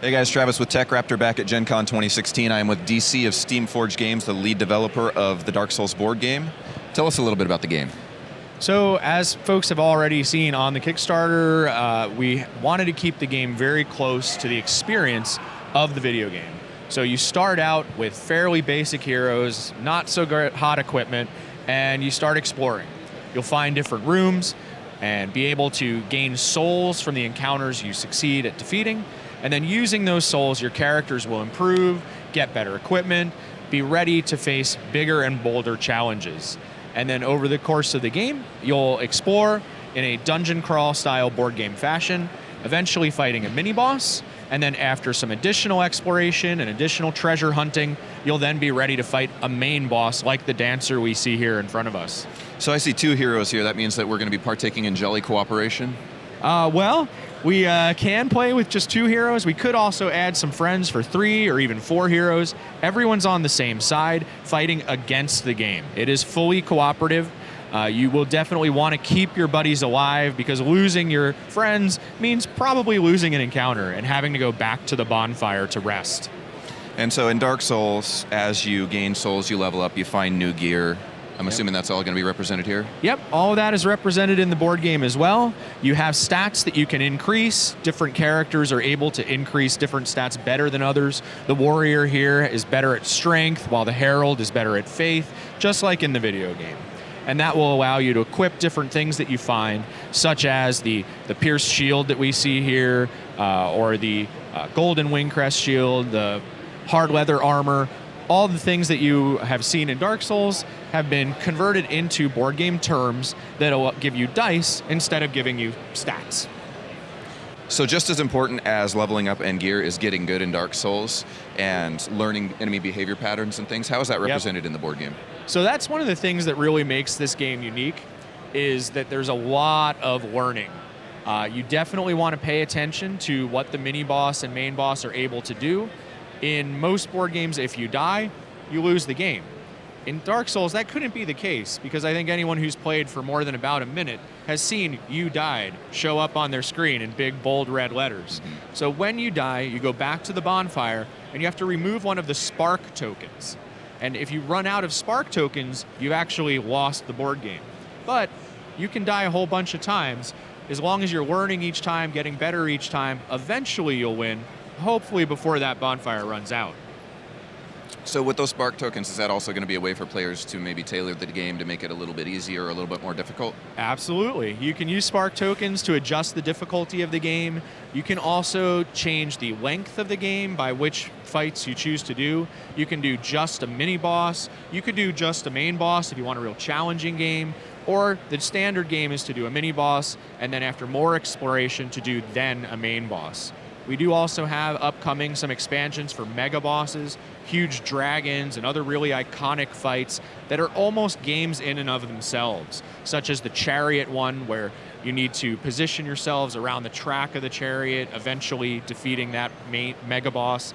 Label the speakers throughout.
Speaker 1: Hey guys, Travis with TechRaptor back at Gen Con 2016. I am with DC of Steamforged Games, the lead developer of the Dark Souls board game. Tell us a little bit about the game.
Speaker 2: So as folks have already seen on the Kickstarter, we wanted to keep the game very close to the experience of the video game. So you start out with fairly basic heroes, not so hot equipment, and you start exploring. You'll find different rooms and be able to gain souls from the encounters you succeed at defeating. And then using those souls, your characters will improve, get better equipment, be ready to face bigger and bolder challenges. And then over the course of the game, you'll explore in a dungeon crawl style board game fashion, eventually fighting a mini boss. And then after some additional exploration and additional treasure hunting, you'll then be ready to fight a main boss like the dancer we see here in front of us.
Speaker 1: So I see two heroes here. That means that we're going to be partaking in jelly cooperation?
Speaker 2: Well, we can play with just 2 heroes. We could also add some friends for 3 or even 4 heroes. Everyone's on the same side, fighting against the game. It is fully cooperative. You will definitely want to keep your buddies alive because losing your friends means probably losing an encounter and having to go back to the bonfire to rest.
Speaker 1: And so in Dark Souls, as you gain souls, you level up, you find new gear. I'm assuming that's all going to be represented here?
Speaker 2: Yep, all of that is represented in the board game as well. You have stats that you can increase. Different characters are able to increase different stats better than others. The warrior here is better at strength, while the herald is better at faith, just like in the video game. And that will allow you to equip different things that you find, such as the pierced shield that we see here, or the golden wingcrest shield, the hard leather armor. All the things that you have seen in Dark Souls have been converted into board game terms that'll give you dice instead of giving you stats.
Speaker 1: So just as important as leveling up and gear is getting good in Dark Souls and learning enemy behavior patterns and things. How is that represented in the board game?
Speaker 2: So that's one of the things that really makes this game unique, is that there's a lot of learning. You definitely want to pay attention to what the mini boss and main boss are able to do. In most board games, if you die, you lose the game. In Dark Souls, that couldn't be the case, because I think anyone who's played for more than about a minute has seen "you died" show up on their screen in big, bold red letters. So when you die, you go back to the bonfire, and you have to remove one of the spark tokens. And if you run out of spark tokens, you've actually lost the board game. But you can die a whole bunch of times. As long as you're learning each time, getting better each time, eventually you'll win, hopefully before that bonfire runs out.
Speaker 1: So with those spark tokens, is that also going to be a way for players to maybe tailor the game to make it a little bit easier or a little bit more difficult?
Speaker 2: Absolutely. You can use spark tokens to adjust the difficulty of the game. You can also change the length of the game by which fights you choose to do. You can do just a mini boss. You could do just a main boss if you want a real challenging game. Or the standard game is to do a mini boss, and then after more exploration to do then a main boss. We do also have upcoming some expansions for mega bosses, huge dragons, and other really iconic fights that are almost games in and of themselves, such as the chariot one, where you need to position yourselves around the track of the chariot, eventually defeating that mega boss,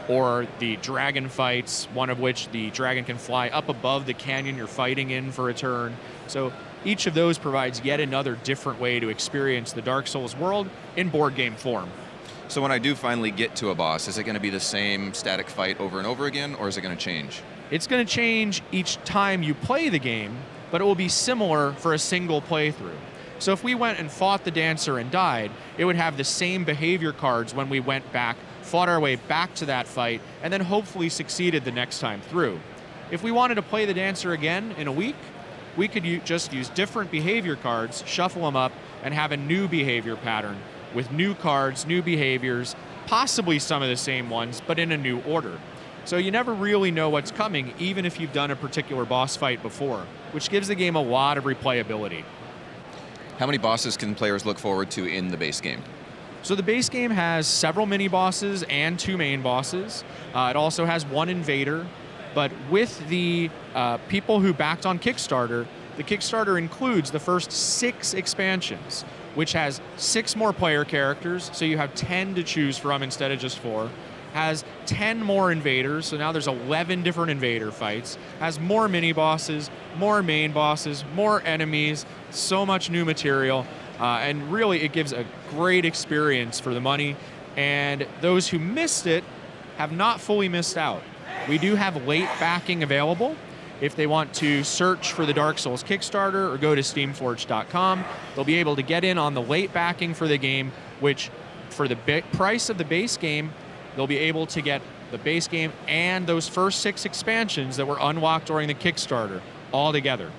Speaker 2: or the dragon fights, one of which the dragon can fly up above the canyon you're fighting in for a turn. So each of those provides yet another different way to experience the Dark Souls world in board game form.
Speaker 1: So when I do finally get to a boss, is it going to be the same static fight over and over again, or is it going to change?
Speaker 2: It's going to change each time you play the game, but it will be similar for a single playthrough. So if we went and fought the dancer and died, it would have the same behavior cards when we went back, fought our way back to that fight, and then hopefully succeeded the next time through. If we wanted to play the dancer again in a week, we could just use different behavior cards, shuffle them up, and have a new behavior pattern with new cards, new behaviors, possibly some of the same ones, but in a new order. So you never really know what's coming, even if you've done a particular boss fight before, which gives the game a lot of replayability.
Speaker 1: How many bosses can players look forward to in the base game?
Speaker 2: So the base game has several mini bosses and 2 main bosses. It also has 1 invader. But with the people who backed on Kickstarter, the Kickstarter includes the first 6 expansions, which has 6 more player characters, so you have 10 to choose from instead of just 4. Has 10 more invaders, so now there's 11 different invader fights. Has more mini bosses, more main bosses, more enemies, so much new material, and really it gives a great experience for the money. And those who missed it have not fully missed out. We do have late backing available. If they want to search for the Dark Souls Kickstarter or go to Steamforged.com, they'll be able to get in on the late backing for the game, which for the price of the base game, they'll be able to get the base game and those first 6 expansions that were unlocked during the Kickstarter all together.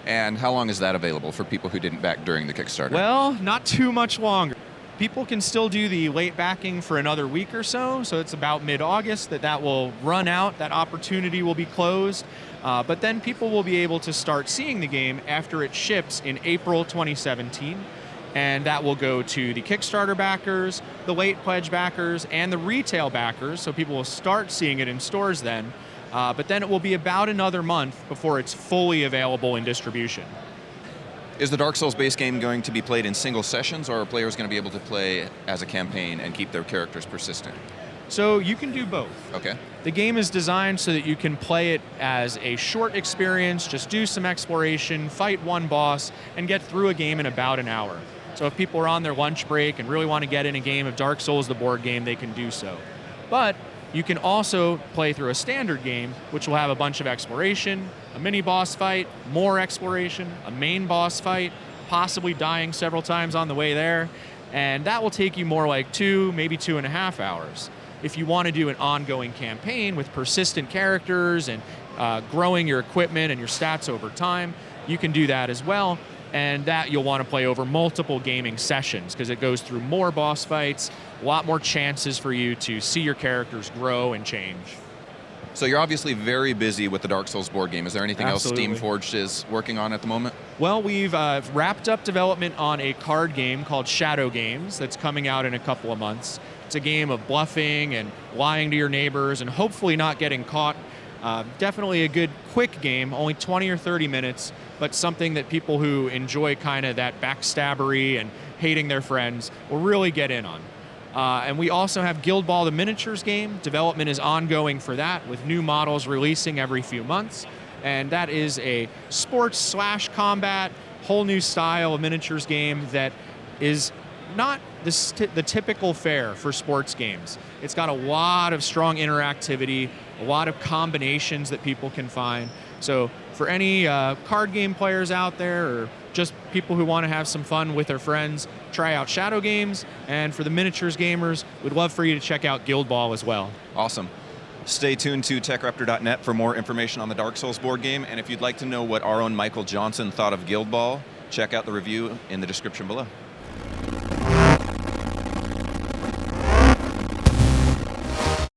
Speaker 1: And how long is that available for people who didn't back during the Kickstarter?
Speaker 2: Well, not too much longer. People can still do the late backing for another week or so it's about mid-August that will run out, that opportunity will be closed, but then people will be able to start seeing the game after it ships in April 2017, and that will go to the Kickstarter backers, the late pledge backers, and the retail backers, so people will start seeing it in stores then, but then it will be about another month before it's fully available in distribution.
Speaker 1: Is the Dark Souls base game going to be played in single sessions, or are players going to be able to play as a campaign and keep their characters persistent?
Speaker 2: So you can do both.
Speaker 1: Okay.
Speaker 2: The game is designed so that you can play it as a short experience, just do some exploration, fight one boss, and get through a game in about an hour. So if people are on their lunch break and really want to get in a game of Dark Souls, the board game, they can do so. But you can also play through a standard game, which will have a bunch of exploration, a mini boss fight, more exploration, a main boss fight, possibly dying several times on the way there, and that will take you more like 2, maybe 2.5 hours. If you want to do an ongoing campaign with persistent characters and growing your equipment and your stats over time, you can do that as well, and that you'll want to play over multiple gaming sessions because it goes through more boss fights, a lot more chances for you to see your characters grow and change.
Speaker 1: So you're obviously very busy with the Dark Souls board game. Is there anything
Speaker 2: Absolutely.
Speaker 1: else Steamforged is working on at the moment?
Speaker 2: Well, we've wrapped up development on a card game called Shadow Games that's coming out in a couple of months. It's a game of bluffing and lying to your neighbors and hopefully not getting caught. Definitely a good quick game, only 20 or 30 minutes, but something that people who enjoy kind of that backstabbery and hating their friends will really get in on. And we also have Guild Ball, the miniatures game. Development is ongoing for that, with new models releasing every few months. And that is a sports/combat, whole new style of miniatures game that is not the typical fare for sports games. It's got a lot of strong interactivity, a lot of combinations that people can find. So for any card game players out there, or just people who want to have some fun with their friends, try out Shadow Games. And for the miniatures gamers, we'd love for you to check out Guild Ball as well.
Speaker 1: Awesome. Stay tuned to TechRaptor.net for more information on the Dark Souls board game. And if you'd like to know what our own Michael Johnson thought of Guild Ball, check out the review in the description below.